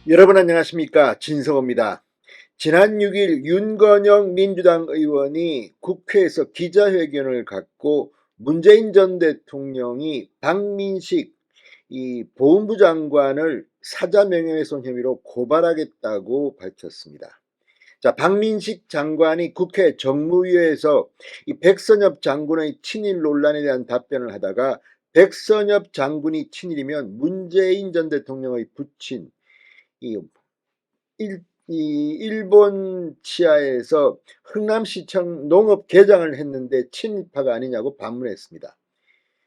여러분 안녕하십니까, 진성호입니다. 지난 6일 윤건영 민주당 의원이 국회에서 기자회견을 갖고 문재인 전 대통령이 박민식 보훈부 장관을 사자명예훼손 혐의로 고발하겠다고 밝혔습니다. 자, 박민식 장관이 국회 정무위에서 이 백선엽 장군의 친일 논란에 대한 답변을 하다가, 백선엽 장군이 친일이면 문재인 전 대통령의 부친 이 일본 치하에서 흥남시청 농업 개장을 했는데 친일파가 아니냐고 반문했습니다.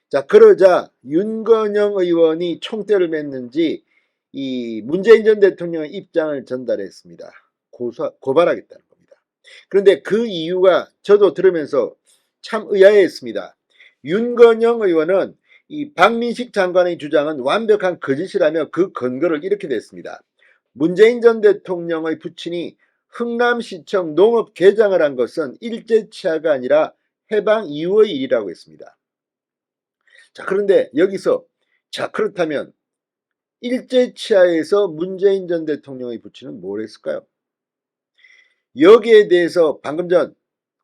자, 그러자 윤건영 의원이 총대를 맸는지 이 문재인 전 대통령의 입장을 전달했습니다. 고발하겠다는 겁니다. 그런데 그 이유가 저도 들으면서 참 의아했습니다. 윤건영 의원은 이 박민식 장관의 주장은 완벽한 거짓이라며 그 근거를 이렇게 냈습니다. 문재인 전 대통령의 부친이 흥남시청 농업 개장을 한 것은 일제치하가 아니라 해방 이후의 일이라고 했습니다. 자, 그런데 여기서, 자, 그렇다면 일제치하에서 문재인 전 대통령의 부친은 뭘 했을까요? 여기에 대해서 방금 전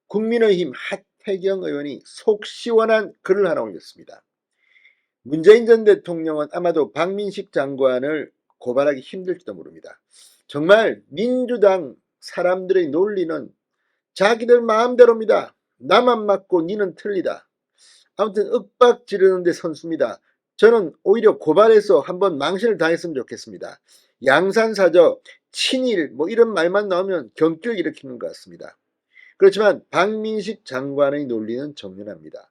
국민의힘 하태경 의원이 속 시원한 글을 하나 올렸습니다. 문재인 전 대통령은 아마도 박민식 장관을 고발하기 힘들지도 모릅니다. 정말 민주당 사람들의 논리는 자기들 마음대로입니다. 나만 맞고 니는 틀리다. 아무튼 윽박 지르는데 선수입니다. 저는 오히려 고발해서 한번 망신을 당했으면 좋겠습니다. 양산사저, 친일 뭐 이런 말만 나오면 경기를 일으키는 것 같습니다. 그렇지만 박민식 장관의 논리는 정연합니다.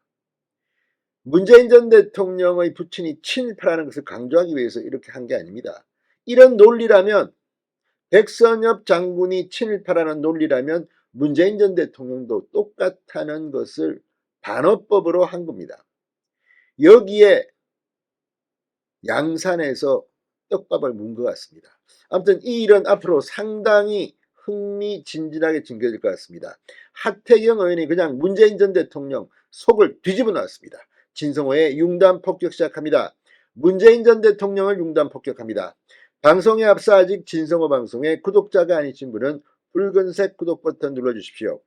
문재인 전 대통령의 부친이 친일파라는 것을 강조하기 위해서 이렇게 한 게 아닙니다. 이런 논리라면, 백선엽 장군이 친일파라는 논리라면 문재인 전 대통령도 똑같다는 것을 반어법으로 한 겁니다. 여기에 양산에서 떡밥을 문 것 같습니다. 아무튼 이 일은 앞으로 상당히 흥미진진하게 진행될 것 같습니다. 하태경 의원이 그냥 문재인 전 대통령 속을 뒤집어 놨습니다. 진성호의 융단 폭격 시작합니다. 문재인 전 대통령을 융단 폭격합니다. 방송에 앞서 아직 진성호 방송의 구독자가 아니신 분은 붉은색 구독 버튼 눌러주십시오.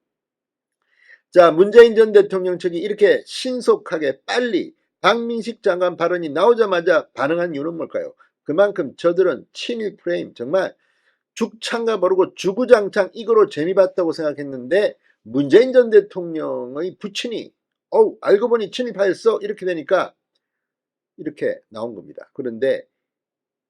자, 문재인 전 대통령 측이 이렇게 신속하게 빨리 박민식 장관 발언이 나오자마자 반응한 이유는 뭘까요? 그만큼 저들은 친일 프레임, 정말 죽창가 모르고 주구장창 이거로 재미봤다고 생각했는데, 문재인 전 대통령의 부친이 알고 보니 친일파였어 이렇게 되니까 이렇게 나온 겁니다. 그런데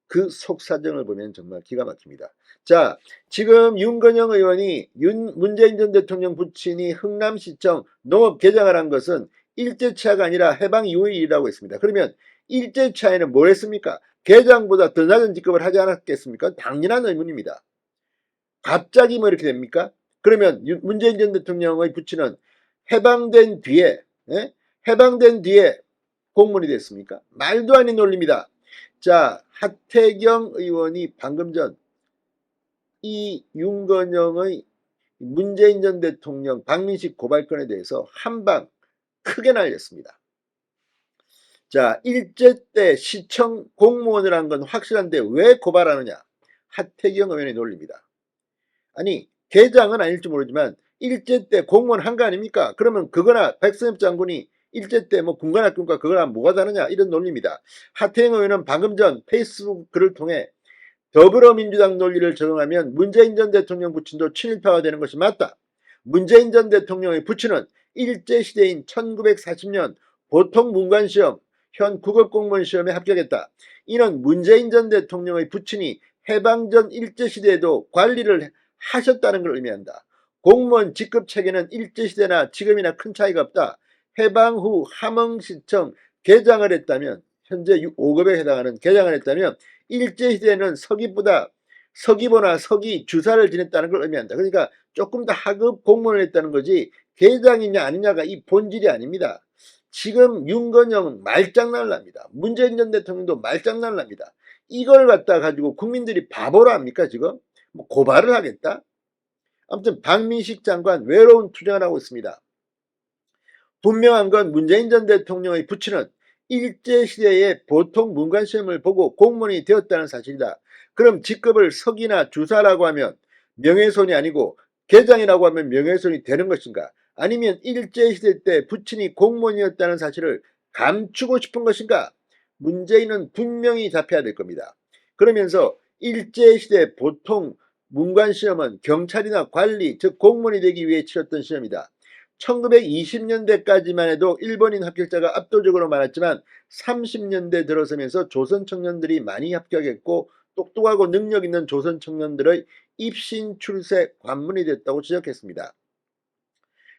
그 속사정을 보면 정말 기가 막힙니다. 자, 지금 윤건영 의원이 문재인 전 대통령 부친이 흥남시청 농업 개장을 한 것은 일제치하가 아니라 해방 이후의 일이라고 했습니다. 그러면 일제치하에는 뭘 했습니까? 개장보다 더 낮은 직급을 하지 않았겠습니까? 당연한 의문입니다. 갑자기 뭐 이렇게 됩니까? 그러면 문재인 전 대통령의 부친은 해방된 뒤에, 예? 해방된 뒤에 공무원이 됐습니까? 말도 아닌 논리입니다. 자, 하태경 의원이 방금 전 이 윤건영의 문재인 전 대통령 박민식 고발건에 대해서 한방 크게 날렸습니다. 자, 일제 때 시청 공무원을 한 건 확실한데 왜 고발하느냐? 하태경 의원의 논리입니다. 아니, 개장은 아닐지 모르지만 일제 때 공무원 한 거 아닙니까? 그러면 그거나 백선엽 장군이 일제 때 뭐 군관학교인가 그거랑 뭐가 다르냐, 이런 논리입니다. 하태경 의원은 방금 전 페이스북 글을 통해 더불어민주당 논리를 적용하면 문재인 전 대통령 부친도 친일파가 되는 것이 맞다. 문재인 전 대통령의 부친은 일제시대인 1940년 보통 문관시험, 현 국어공무원 시험에 합격했다. 이는 문재인 전 대통령의 부친이 해방전 일제시대에도 관리를 하셨다는 걸 의미한다. 공무원 직급 체계는 일제시대나 지금이나 큰 차이가 없다. 해방 후 함흥시청 개장을 했다면, 현재 5급에 해당하는 개장을 했다면 일제시대에는 서기보나 서기 주사를 지냈다는 걸 의미한다. 그러니까 조금 더 하급 공무원을 했다는 거지 개장이냐 아니냐가 이 본질이 아닙니다. 지금 윤건영은 말장난을 합니다. 문재인 전 대통령도 말장난을 합니다. 이걸 갖다 가지고 국민들이 바보로 합니까 지금? 뭐 고발을 하겠다? 아무튼 박민식 장관 외로운 투쟁을 하고 있습니다. 분명한 건 문재인 전 대통령의 부친은 일제시대에 보통 문관시험을 보고 공무원이 되었다는 사실이다. 그럼 직급을 석이나 주사라고 하면 명예훼손이 아니고 계장이라고 하면 명예훼손이 되는 것인가? 아니면 일제시대 때 부친이 공무원이었다는 사실을 감추고 싶은 것인가? 문제인은 분명히 잡혀야 될 겁니다. 그러면서 일제시대 보통 문관시험은 경찰이나 관리, 즉 공무원이 되기 위해 치렀던 시험이다. 1920년대까지만 해도 일본인 합격자가 압도적으로 많았지만 30년대 들어서면서 조선 청년들이 많이 합격했고 똑똑하고 능력 있는 조선 청년들의 입신 출세 관문이 됐다고 지적했습니다.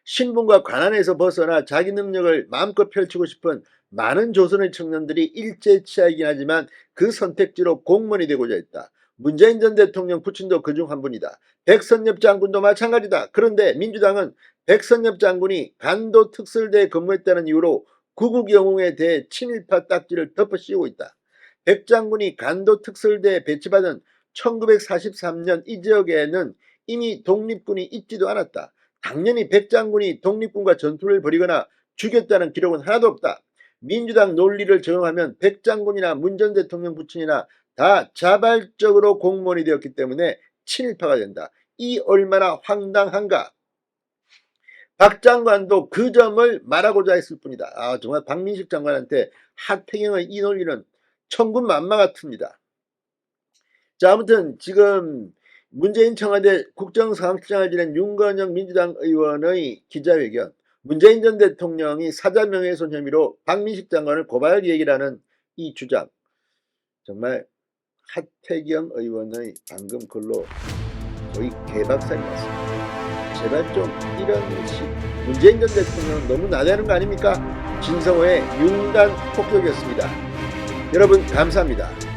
신분과 관한에서 벗어나 자기 능력을 마음껏 펼치고 싶은 많은 조선의 청년들이 일제치하이긴 하지만 그 선택지로 공무원이 되고자 했다. 문재인 전 대통령 부친도 그중 한 분이다. 백선엽 장군도 마찬가지다. 그런데 민주당은 백선엽 장군이 간도 특설대에 근무했다는 이유로 구국 영웅에 대해 친일파 딱지를 덮어 씌우고 있다. 백 장군이 간도 특설대에 배치받은 1943년 이 지역에는 이미 독립군이 있지도 않았다. 당연히 백 장군이 독립군과 전투를 벌이거나 죽였다는 기록은 하나도 없다. 민주당 논리를 적용하면 백 장군이나 문 전 대통령 부친이나 다 자발적으로 공무원이 되었기 때문에 친일파가 된다. 이 얼마나 황당한가. 박 장관도 그 점을 말하고자 했을 뿐이다. 정말 박민식 장관한테 하태경의 이 논리는 천군만마 같습니다. 자, 아무튼 지금 문재인 청와대 국정상황실장을 지낸 윤건영 민주당 의원의 기자회견, 문재인 전 대통령이 사자 명예훼손 혐의로 박민식 장관을 고발할 얘기라는 이 주장, 정말 하태경 의원의 방금 글로 거의 개박살이 났습니다. 제발 좀 이런 식, 문재인 전 대통령 너무 나대는 거 아닙니까? 진성호의 융단 폭격이었습니다. 여러분 감사합니다.